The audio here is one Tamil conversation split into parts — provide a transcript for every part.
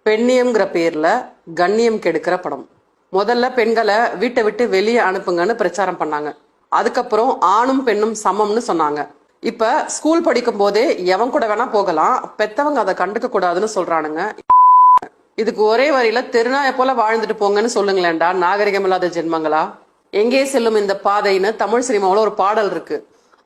பெண்ணியம்ங்கிற பேர்ல கண்ணியம் கெடுக்கிற படம். முதல்ல பெண்களை வீட்டை விட்டு வெளியே அனுப்புங்கன்னு பிரச்சாரம் பண்ணாங்க. அதுக்கப்புறம் ஆணும் பெண்ணும் சமம்னு சொன்னாங்க. இப்ப ஸ்கூல் படிக்கும் போதே எவன் கூட வேணா போகலாம், பெத்தவங்க அதை கண்டுக்க கூடாதுன்னு சொல்றானுங்க. இதுக்கு ஒரே வரியில தெருநாய போல வாழ்ந்துட்டு போங்கன்னு சொல்லுங்களேன்டா நாகரிகம் இல்லாத ஜென்மங்களா. எங்கே செல்லும் இந்த பாதைன்னு தமிழ் சினிமாவில் ஒரு பாடல் இருக்கு.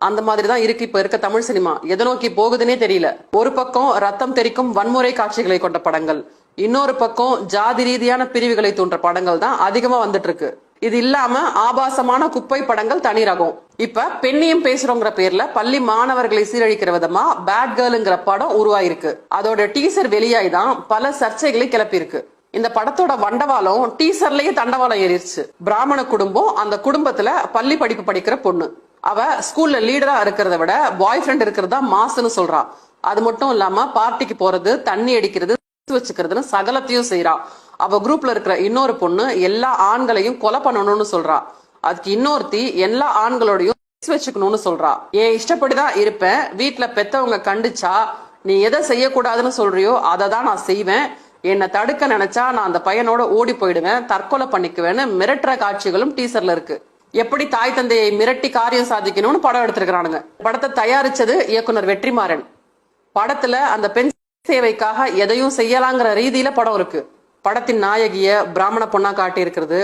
அந்த மாதிரிதான் இருக்கு இப்ப இருக்க தமிழ் சினிமா. எதை நோக்கி போகுதுன்னே தெரியல. ஒரு பக்கம் ரத்தம் தெரிக்கும் வன்முறை காட்சிகளை கொண்ட படங்கள், இன்னொரு பக்கம் ஜாதி ரீதியான பிரிவுகளை தோன்ற படங்கள் தான் அதிகமா வந்துட்டு இருக்கு. இது இல்லாம ஆபாசமான குப்பை படங்கள் தனி ரகம். இப்ப பெண்ணியம் பேசுறோங்கிற பேர்ல பள்ளி மாணவர்களை சீரழிக்கிற விதமா பேட் கேர்ள்ங்கிற படம் உருவாயிருக்கு. அதோட டீசர் வெளியாய் தான் பல சர்ச்சைகளை கிளப்பியிருக்கு. இந்த படத்தோட வண்டவாளம் டீசர்லயே தண்டவாளம் ஏறிடுச்சு. பிராமண குடும்பம், அந்த குடும்பத்துல பள்ளி படிப்பு படிக்கிற பொண்ணு. அவ ஸ்கூல்ல லீடரா இருக்கிறத விட பாய் ஃப்ரெண்ட் இருக்கிறதா மாசுன்னு சொல்றா. அது மட்டும் இல்லாம பார்ட்டிக்கு போறது, தண்ணி அடிக்கிறது, வச்சுக்கிறதுன்னு சகலத்தையும் செய்யறா. அவ குரூப்ல இருக்கிற இன்னொரு பொண்ணு எல்லா ஆண்களையும் கொலை பண்ணணும்னு சொல்றா. அதுக்கு இன்னொருத்தி எல்லா ஆண்களோடையும் வச்சுக்கணும்னு சொல்றா. என் இஷ்டப்படிதான் இருப்பேன், வீட்டுல பெத்தவங்க கண்டிச்சா நீ எதை செய்யக்கூடாதுன்னு சொல்றியோ அதை தான் நான் செய்வேன், என்னை தடுக்க நினைச்சா நான் அந்த பையனோட ஓடி போயிடுவேன், தற்கொலை பண்ணிக்குவேன்னு மிரட்டுற காட்சிகளும் டீசர்ல இருக்கு. எப்படி தாய் தந்தையை மிரட்டி காரியம் சாதிக்கணும்னு படம் எடுத்திருக்கிறானுங்க. படத்தை தயாரிச்சது இயக்குனர் வெற்றிமாறன். படத்துல அந்த பெண் சேவைக்காக எதையும் செய்யலாங்கிற ரீதியில படம் இருக்கு. படத்தின் நாயகிய பிராமண பொண்ணா காட்டி இருக்கிறது.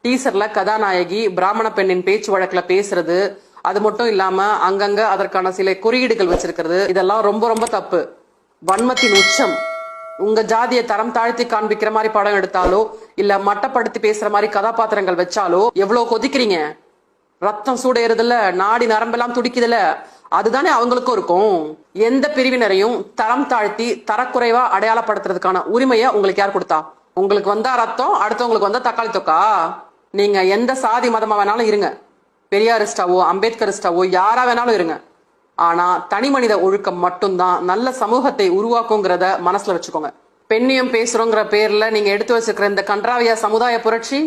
டீசர்ல கதாநாயகி பிராமண பெண்ணின் பேச்சு வழக்குல பேசுறது, அது மட்டும் இல்லாம அங்கங்க அதற்கான சில குறியீடுகள் வச்சிருக்கிறது. இதெல்லாம் ரொம்ப ரொம்ப தப்பு. வன்மத்தின் உச்சம். உங்க ஜாதியை தரம் தாழ்த்தி காண்பிக்கிற மாதிரி படம் எடுத்தாலோ இல்ல மட்டப்படுத்தி பேசுற மாதிரி கதாபாத்திரங்கள் வச்சாலோ எவ்வளவு கொதிக்கிறீங்க. ரத்தம் சூடேறுதுல, நாடி நரம்பெல்லாம் துடிக்குதுல, அதுதானே அவங்களுக்கும் இருக்கும். எந்த பிரிவினரையும் தரம் தாழ்த்தி தரக்குறைவா அடையாளப்படுத்துறதுக்கான உரிமையை உங்களுக்கு யார் கொடுத்தா? உங்களுக்கு வந்தா ரத்தம், அடுத்தவங்களுக்கு வந்தா தக்காளி தொக்கா? நீங்க எந்த சாதி மதமா வேணாலும் இருங்க, பெரியாரிஸ்டாவோ அம்பேத்கரிஸ்டாவோ யாரா வேணாலும் இருங்க, ஆனா தனி மனித ஒழுக்கம் மட்டும்தான் நல்ல சமூகத்தை உருவாக்குங்கிறத மனசுல வச்சுக்கோங்க. பெண்ணியம் பேசுறோங்கிற பேர்ல நீங்க எடுத்து வச்சிருக்கிற இந்த கன்றாவிய சமுதாய புரட்சி.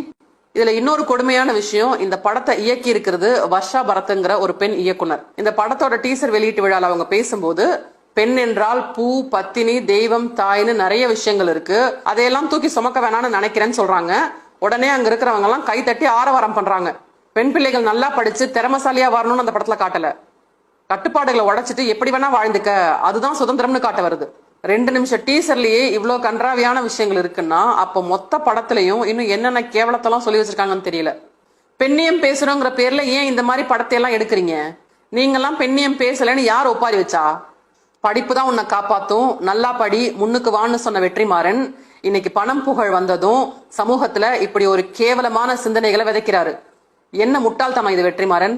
இதுல இன்னொரு கொடுமையான விஷயம், இந்த படத்தை இயக்கி இருக்கிறது வர்ஷா பரத்ங்கிற ஒரு பெண் இயக்குனர். இந்த படத்தோட டீசர் வெளியீட்டு விழால அவங்க பேசும்போது பெண் என்றால் பூ, பத்தினி, தெய்வம், தாய்னு நிறைய விஷயங்கள் இருக்கு, அதையெல்லாம் தூக்கி சுமக்க வேணாம்னு நினைக்கிறேன்னு சொல்றாங்க. உடனே அங்க இருக்கிறவங்க எல்லாம் கை தட்டி ஆரவாரம் பண்றாங்க. பெண் பிள்ளைகள் நல்லா படிச்சு திறமசாலியா வரணும்னு அந்த படத்துல காட்டல, கட்டுப்பாடுகளை உடைச்சிட்டு எப்படி வேணா வாழ்ந்துக்க, அதுதான் சுதந்திரம்னு காட்ட வருது. 2 நிமிஷம் டீசர்லயே இவ்வளவு கன்றாவியான விஷயங்கள் இருக்குன்னா அப்ப மொத்த படத்திலையும் இன்னும் என்னென்ன கேவலத்தெல்லாம் சொல்லி வச்சிருக்காங்கன்னு தெரியல. பெண்ணியம் பேசுறோங்கிற பேர்ல ஏன் இந்த மாதிரி படத்தை எல்லாம் எடுக்கிறீங்க? நீங்கெல்லாம் பெண்ணியம் பேசலன்னு யார் ஒப்பாரி வச்சா? படிப்பு தான் உன்னை காப்பாத்தும், நல்லா படி, முன்னுக்கு வான்னு சொன்ன வெற்றிமாறன் இன்னைக்கு பணம் புகழ் வந்ததும் சமூகத்துல இப்படி ஒரு கேவலமான சிந்தனைகளை விதைக்கிறாரு. என்ன முட்டாள்தனம் இது வெற்றிமாறன்?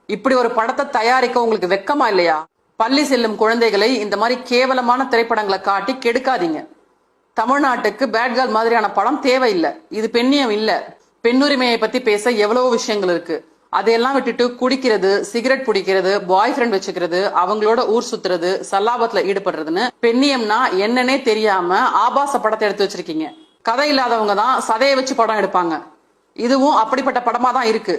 இப்படி ஒரு படத்தை தயாரிக்க உங்களுக்கு வெக்கமா இல்லையா? பள்ளி செல்லும் குழந்தைகளை இந்த மாதிரி கேவலமான திரைப்படங்களை காட்டி கெடுக்காதீங்க. தமிழ்நாட்டுக்கு பேட் கேர்ள் மாதிரியான படம் தேவையில்லை. இது பெண்ணியம் இல்ல. பெண்ணுரிமையை பத்தி பேச எவ்வளவோ விஷயங்கள் இருக்கு. அதையெல்லாம் விட்டுட்டு குடிக்கிறது, சிகரெட் பிடிக்கிறது, பாய் ஃப்ரெண்ட் வச்சுக்கிறது, அவங்களோட ஊர் சுத்துறது, சல்லாபத்துல ஈடுபடுறதுன்னு பெண்ணியம்னா என்னன்னே தெரியாம ஆபாச படத்தை எடுத்து வச்சிருக்கீங்க. கதை இல்லாதவங்க தான் சதையை வச்சு படம் எடுப்பாங்க. இதுவும் அப்படிப்பட்ட படமா தான் இருக்கு.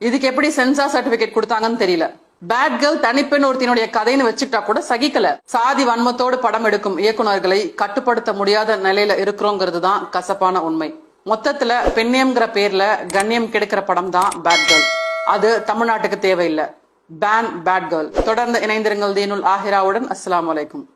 இதுக்கு எப்படி சென்சார் சர்டிபிகேட் கொடுத்தாங்கன்னு தெரியல. பேட் கேர்ள் தனிப்பெண் ஒருத்தினுடைய கதைன்னு வச்சுக்கிட்டா கூட சகிக்கல. சாதி வன்மத்தோடு படம் எடுக்கும் இயக்குநர்களை கட்டுப்படுத்த முடியாத நிலையில இருக்கிறோங்கிறது தான் கசப்பான உண்மை. மொத்தத்துல பெண்ணியம்ங்கிற பேர்ல கண்ணியம் கெடுக்கிற படம் தான் பேட் கேர்ள். அது தமிழ்நாட்டுக்கு தேவையில்லை. Ban bad girl. தொடர்ந்து இணைந்திருங்கள் தீனுல் ஆஹிராவுடன். அஸ்ஸலாமு அலைக்கும்.